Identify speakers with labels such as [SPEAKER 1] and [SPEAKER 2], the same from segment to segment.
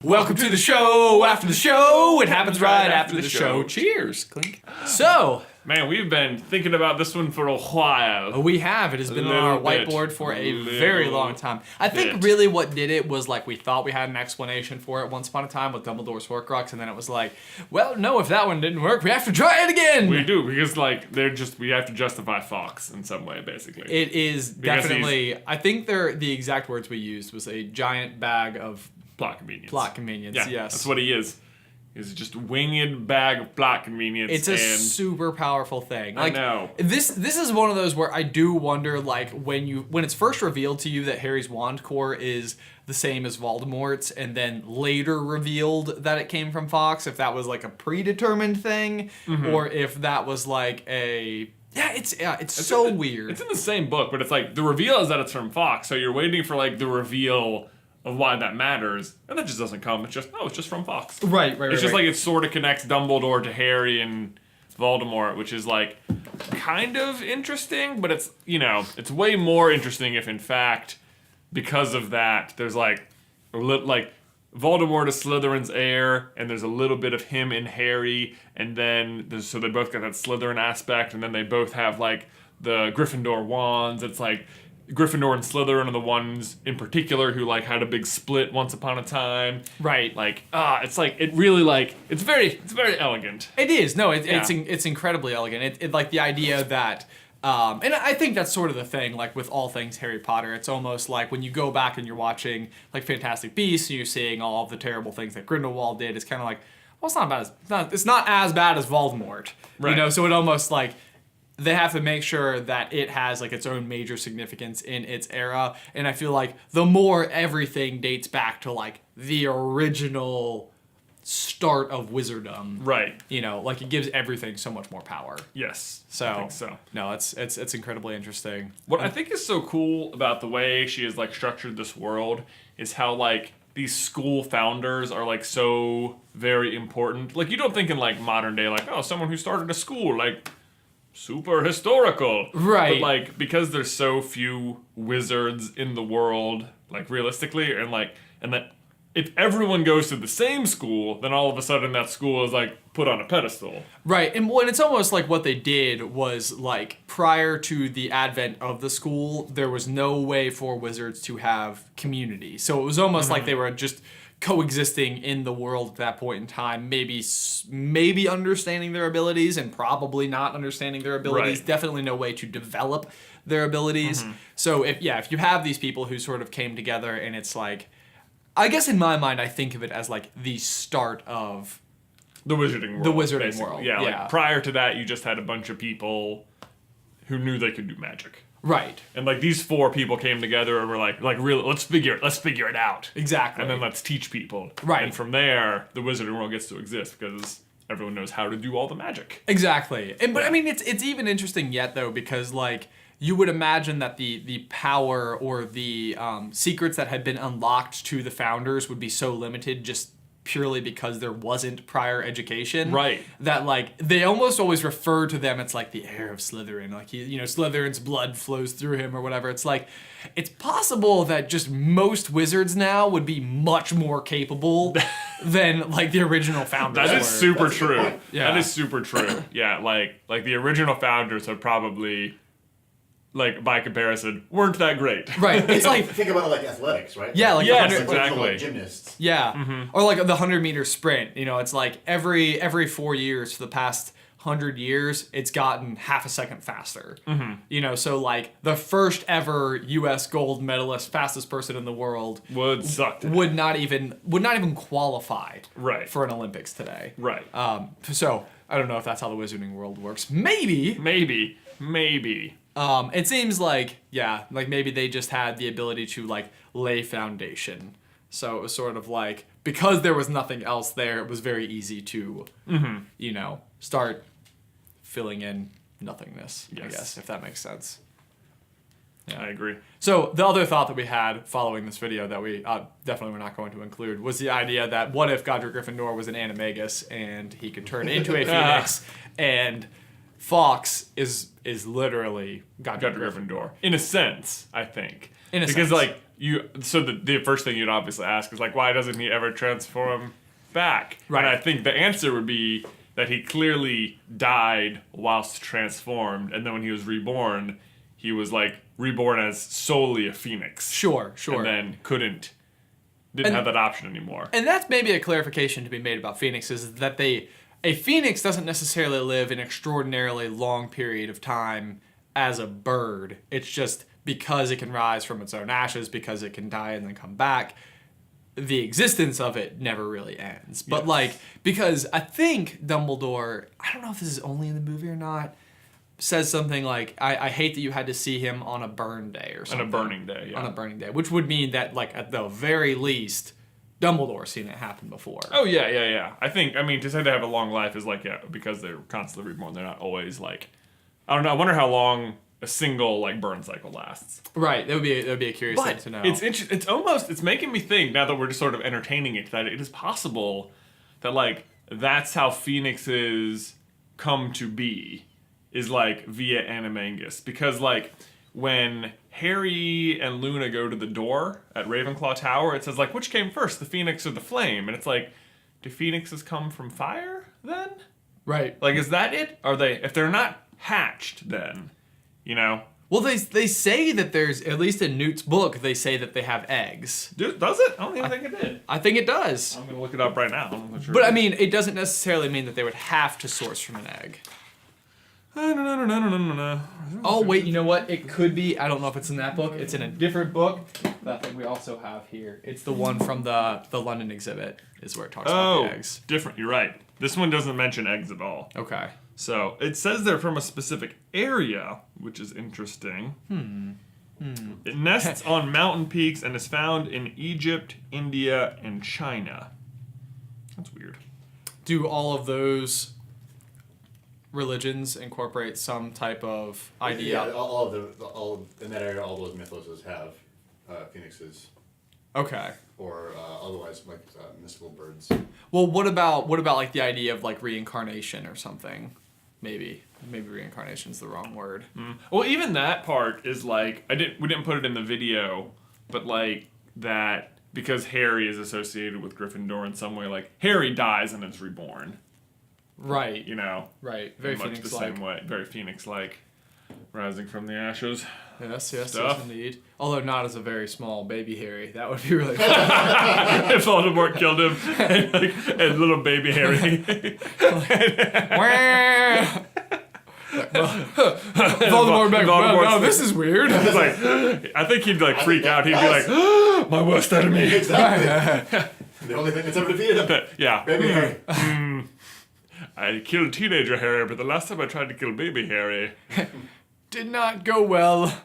[SPEAKER 1] Welcome to the show after the show. It happens right after the show. Cheers. Clink. So,
[SPEAKER 2] man, we've been thinking about this one for a while.
[SPEAKER 1] we have. It has been on our whiteboard for a very long time. I think really what did it was like we thought we had an explanation for it once upon a time with Dumbledore's Horcrux, and then it was like, well, no, if that one didn't work, we have to try it again.
[SPEAKER 2] We do, because like we have to justify Fawkes in some way, basically.
[SPEAKER 1] It is definitely, I think the exact words we used was a giant bag of
[SPEAKER 2] plot convenience.
[SPEAKER 1] Plot convenience,
[SPEAKER 2] yeah,
[SPEAKER 1] yes.
[SPEAKER 2] That's what he is. He's just a winged bag of plot convenience.
[SPEAKER 1] It's a super powerful thing. Like,
[SPEAKER 2] I know.
[SPEAKER 1] This is one of those where I do wonder, like, when it's first revealed to you that Harry's wand core is the same as Voldemort's, and then later revealed that it came from Fawkes, if that was like a predetermined thing, or if that was like a... Yeah, it's so weird.
[SPEAKER 2] It's in the same book, but it's like, the reveal is that it's from Fawkes, so you're waiting for like the reveal of why that matters, and that just doesn't come. It's just from Fawkes.
[SPEAKER 1] Right.
[SPEAKER 2] It's just like it sort of connects Dumbledore to Harry and Voldemort, which is like kind of interesting, but it's, it's way more interesting if in fact, because of that, there's like Voldemort is Slytherin's heir, and there's a little bit of him in Harry, and then so they both got that Slytherin aspect, and then they both have like the Gryffindor wands. It's like Gryffindor and Slytherin are the ones in particular who like had a big split once upon a time.
[SPEAKER 1] Right.
[SPEAKER 2] Like, it's like, it really like, it's very elegant.
[SPEAKER 1] It is. No, it's incredibly elegant. It like the idea that, and I think that's sort of the thing, like with all things Harry Potter, it's almost like when you go back and you're watching like Fantastic Beasts and you're seeing all of the terrible things that Grindelwald did, it's kind of like, well, it's not as bad as Voldemort.
[SPEAKER 2] Right.
[SPEAKER 1] So it almost like, they have to make sure that it has like its own major significance in its era, and I feel like the more everything dates back to like the original start of wizardom,
[SPEAKER 2] right?
[SPEAKER 1] Like it gives everything so much more power.
[SPEAKER 2] Yes,
[SPEAKER 1] so
[SPEAKER 2] I think so.
[SPEAKER 1] No, it's incredibly interesting.
[SPEAKER 2] What I think is so cool about the way she has like structured this world is how like these school founders are like so very important. Like you don't think in like modern day like, oh, someone who started a school, like super historical.
[SPEAKER 1] Right.
[SPEAKER 2] But like, because there's so few wizards in the world, like realistically, and that if everyone goes to the same school, then all of a sudden that school is like put on a pedestal.
[SPEAKER 1] Right, and when it's almost like what they did was like prior to the advent of the school, there was no way for wizards to have community. So it was almost like they were just coexisting in the world at that point in time, maybe understanding their abilities and probably not understanding their abilities.
[SPEAKER 2] Right.
[SPEAKER 1] Definitely no way to develop their abilities. So if you have these people who sort of came together, and it's like, I guess in my mind I think of it as like the start of
[SPEAKER 2] the wizarding world.
[SPEAKER 1] The wizarding
[SPEAKER 2] basically.
[SPEAKER 1] world.
[SPEAKER 2] Yeah,
[SPEAKER 1] yeah.
[SPEAKER 2] Like prior to that you just had a bunch of people who knew they could do magic.
[SPEAKER 1] Right.
[SPEAKER 2] And like these four people came together and were like really, let's figure it out.
[SPEAKER 1] Exactly.
[SPEAKER 2] And then let's teach people.
[SPEAKER 1] Right.
[SPEAKER 2] And from there, the wizarding world gets to exist because everyone knows how to do all the magic.
[SPEAKER 1] Exactly. But I mean, it's even interesting yet though, because like you would imagine that the power or the secrets that had been unlocked to the founders would be so limited just purely because there wasn't prior education.
[SPEAKER 2] Right.
[SPEAKER 1] That like they almost always refer to them, it's like the heir of Slytherin, like Slytherin's blood flows through him or whatever. It's like it's possible that just most wizards now would be much more capable than like the original founders.
[SPEAKER 2] That is super true.
[SPEAKER 1] Yeah.
[SPEAKER 2] That is super true. Yeah, like the original founders have probably, like by comparison, weren't that great.
[SPEAKER 1] Right. It's like
[SPEAKER 3] think about it like athletics, right?
[SPEAKER 1] Yeah, like
[SPEAKER 2] yes,
[SPEAKER 1] 100,
[SPEAKER 2] exactly.
[SPEAKER 3] Like gymnasts.
[SPEAKER 1] Yeah, or like the 100-meter sprint. It's like every 4 years for the past 100 years, it's gotten half a second faster. So like the first ever U.S. gold medalist, fastest person in the world,
[SPEAKER 2] Would suck today.
[SPEAKER 1] would not even qualify
[SPEAKER 2] Right.
[SPEAKER 1] for an Olympics today.
[SPEAKER 2] Right.
[SPEAKER 1] So I don't know if that's how the wizarding world works. Maybe.
[SPEAKER 2] Maybe.
[SPEAKER 1] It seems like maybe they just had the ability to like lay foundation. So it was sort of like, because there was nothing else there, it was very easy to, start filling in nothingness, I
[SPEAKER 2] Yes.
[SPEAKER 1] guess, if that makes sense.
[SPEAKER 2] Yeah. I agree.
[SPEAKER 1] So the other thought that we had following this video that we definitely were not going to include was the idea that what if Godric Gryffindor was an animagus and he could turn into a phoenix, and Fawkes is literally Godric Gryffindor.
[SPEAKER 2] In a sense, I think.
[SPEAKER 1] In a
[SPEAKER 2] because
[SPEAKER 1] sense.
[SPEAKER 2] like So the first thing you'd obviously ask is like, why doesn't he ever transform back?
[SPEAKER 1] Right.
[SPEAKER 2] And I think the answer would be that he clearly died whilst transformed, and then when he was reborn, he was like reborn as solely a phoenix.
[SPEAKER 1] Sure.
[SPEAKER 2] And then didn't have that option anymore.
[SPEAKER 1] And that's maybe a clarification to be made about phoenixes, is that a phoenix doesn't necessarily live an extraordinarily long period of time as a bird. It's just because it can rise from its own ashes, because it can die and then come back, the existence of it never really ends. But
[SPEAKER 2] Yes.
[SPEAKER 1] like, because I think Dumbledore, I don't know if this is only in the movie or not, says something like, I hate that you had to see him on a burn day or something.
[SPEAKER 2] On a burning day, yeah.
[SPEAKER 1] On a burning day, which would mean that, like, at the very least, Dumbledore's seen it happen before.
[SPEAKER 2] Oh, yeah. I mean, to say they have a long life is like, yeah, because they're constantly reborn, they're not always like, I don't know, I wonder how long a single, like, burn cycle lasts.
[SPEAKER 1] Right, that would be a curious thing to know.
[SPEAKER 2] It's making me think, now that we're just sort of entertaining it, that it is possible that, like, that's how phoenixes come to be, is, like, via animagus. Because, like, when Harry and Luna go to the door at Ravenclaw Tower, it says, like, which came first, the phoenix or the flame? And it's like, do phoenixes come from fire, then?
[SPEAKER 1] Right.
[SPEAKER 2] Like, is that it? Are they, if they're not hatched, then, you know?
[SPEAKER 1] Well, they say that there's, at least in Newt's book, they say that they have eggs.
[SPEAKER 2] Does it? I don't even think it did.
[SPEAKER 1] I think it does.
[SPEAKER 2] I'm going to look it up right now. I'm not sure.
[SPEAKER 1] But, I mean, it doesn't necessarily mean that they would have to source from an egg.
[SPEAKER 2] No.
[SPEAKER 1] Oh, wait, you know what? It could be. I don't know if it's in that book. It's in a different book that thing we also have here. It's the one from the London exhibit is where it talks about the eggs.
[SPEAKER 2] Different. You're right. This one doesn't mention eggs at all.
[SPEAKER 1] Okay.
[SPEAKER 2] So it says they're from a specific area, which is interesting. It nests on mountain peaks and is found in Egypt, India, and China. That's weird.
[SPEAKER 1] Do all of those religions incorporate some type of idea?
[SPEAKER 3] Yeah, all in that area, all those mythos have phoenixes,
[SPEAKER 1] Okay.
[SPEAKER 3] or otherwise like mystical birds.
[SPEAKER 1] Well, what about like the idea of like reincarnation or something? Maybe reincarnation's the wrong word.
[SPEAKER 2] Well, even that part is like we didn't put it in the video, but like that because Harry is associated with Gryffindor in some way. Like Harry dies and is reborn.
[SPEAKER 1] Right.
[SPEAKER 2] You know.
[SPEAKER 1] Right. Very
[SPEAKER 2] much the
[SPEAKER 1] Phoenix-like.
[SPEAKER 2] same way. Very Phoenix-like, rising from the ashes.
[SPEAKER 1] Yes,
[SPEAKER 2] Stuff.
[SPEAKER 1] indeed. Although not as a very small baby Harry. That would be really cool.
[SPEAKER 2] If Voldemort killed him, and little baby Harry.
[SPEAKER 1] Voldemort back.
[SPEAKER 2] Voldemort's
[SPEAKER 1] No, this is weird.
[SPEAKER 2] It's like, I think he'd like freak out. He'd be like, my worst enemy.
[SPEAKER 3] Exactly. The only thing that's ever defeated him.
[SPEAKER 2] Yeah.
[SPEAKER 3] Baby Harry.
[SPEAKER 2] I killed teenager Harry, but the last time I tried to kill baby Harry.
[SPEAKER 1] Did not go well.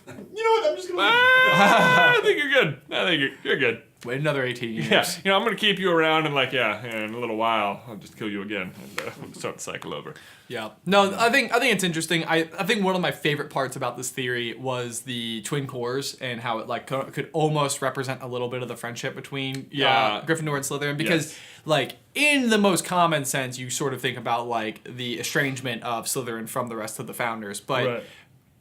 [SPEAKER 3] You know what? I'm just gonna.
[SPEAKER 2] I think you're good. I think you're good.
[SPEAKER 1] Wait another 18 years.
[SPEAKER 2] Yeah, you know, I'm gonna keep you around and like, in a little while, I'll just kill you again and start the cycle over.
[SPEAKER 1] Yeah. No, I think it's interesting. I think one of my favorite parts about this theory was the twin cores and how it like could almost represent a little bit of the friendship between Gryffindor and Slytherin, because like in the most common sense you sort of think about like the estrangement of Slytherin from the rest of the founders, but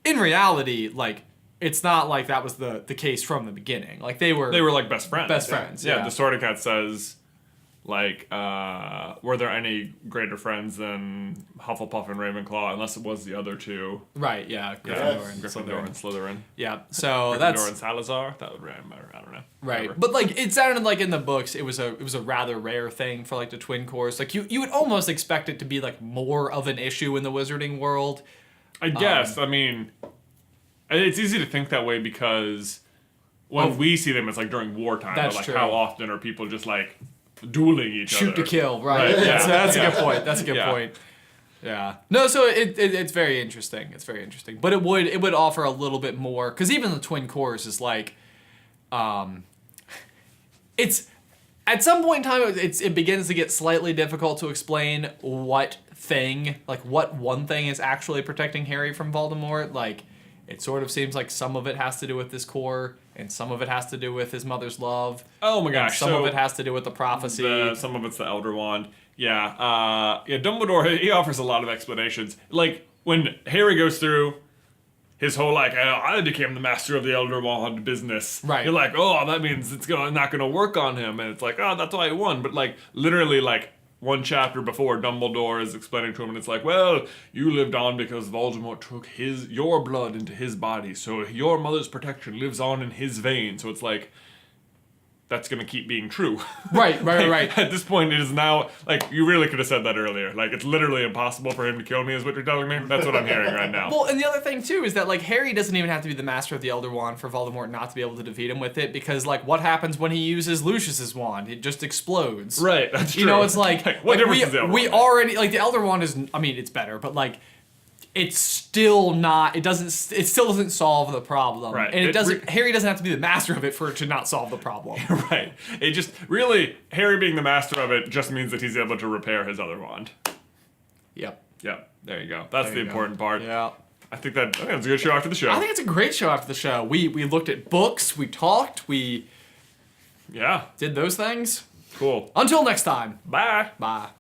[SPEAKER 1] in reality like it's not like that was the case from the beginning. Like they were
[SPEAKER 2] like best friends.
[SPEAKER 1] Best friends. Yeah.
[SPEAKER 2] The Sorticat says, like, were there any greater friends than Hufflepuff and Ravenclaw, unless it was the other two?
[SPEAKER 1] Right. Yeah.
[SPEAKER 2] Gryffindor and Slytherin.
[SPEAKER 1] Yeah. So
[SPEAKER 2] Gryffindor and Salazar. That would matter. I don't know.
[SPEAKER 1] Right,
[SPEAKER 2] Whatever.
[SPEAKER 1] but like it sounded like in the books, it was a rather rare thing for like the twin cores. Like you would almost expect it to be like more of an issue in the wizarding world.
[SPEAKER 2] I guess. I mean, it's easy to think that way because when we see them, it's like during wartime.
[SPEAKER 1] That's
[SPEAKER 2] but like
[SPEAKER 1] true.
[SPEAKER 2] how often are people just like dueling each other?
[SPEAKER 1] Shoot to kill, right?
[SPEAKER 2] Right, yeah.
[SPEAKER 1] So that's a good point. That's a good
[SPEAKER 2] Yeah.
[SPEAKER 1] point. Yeah. No, so it's very interesting. It's very interesting, but it would offer a little bit more because even the twin cores is like, it's at some point in time it begins to get slightly difficult to explain what one thing is actually protecting Harry from Voldemort. Like it sort of seems like some of it has to do with this core and some of it has to do with his mother's love.
[SPEAKER 2] Oh my gosh.
[SPEAKER 1] Some of it has to do with the prophecy.
[SPEAKER 2] Some of it's the Elder Wand. Yeah. Dumbledore, he offers a lot of explanations. Like when Harry goes through his whole like, I became the master of the Elder Wand business.
[SPEAKER 1] Right.
[SPEAKER 2] You're like, oh, that means it's not gonna work on him, and it's like, oh, that's why he won. But like literally like one chapter before, Dumbledore is explaining to him, and it's like, well, you lived on because Voldemort took your blood into his body, so your mother's protection lives on in his veins. So it's like, that's gonna keep being true.
[SPEAKER 1] Right.
[SPEAKER 2] At this point, it is now, like, you really could have said that earlier. Like, it's literally impossible for him to kill me, is what you're telling me? That's what I'm hearing right now.
[SPEAKER 1] Well, and the other thing, too, is that, like, Harry doesn't even have to be the master of the Elder Wand for Voldemort not to be able to defeat him with it, because, like, what happens when he uses Lucius's wand? It just explodes.
[SPEAKER 2] Right, that's true.
[SPEAKER 1] You know, it's like,
[SPEAKER 2] what difference
[SPEAKER 1] we,
[SPEAKER 2] is the Elder
[SPEAKER 1] we
[SPEAKER 2] Wand?
[SPEAKER 1] already, like, the Elder Wand is, I mean, it's better, but, like, it's still not, it still doesn't solve the problem.
[SPEAKER 2] Right.
[SPEAKER 1] And Harry doesn't have to be the master of it for it to not solve the problem.
[SPEAKER 2] Right. It just, really, Harry being the master of it just means that he's able to repair his other wand.
[SPEAKER 1] Yep.
[SPEAKER 2] Yep, there you go. That's
[SPEAKER 1] There
[SPEAKER 2] the
[SPEAKER 1] you go.
[SPEAKER 2] important part.
[SPEAKER 1] Yeah.
[SPEAKER 2] I think that's a good show after the show.
[SPEAKER 1] I think it's a great show after the show. We looked at books, we talked, we
[SPEAKER 2] Yeah,
[SPEAKER 1] did those things.
[SPEAKER 2] cool.
[SPEAKER 1] Until next time.
[SPEAKER 2] Bye.
[SPEAKER 1] Bye.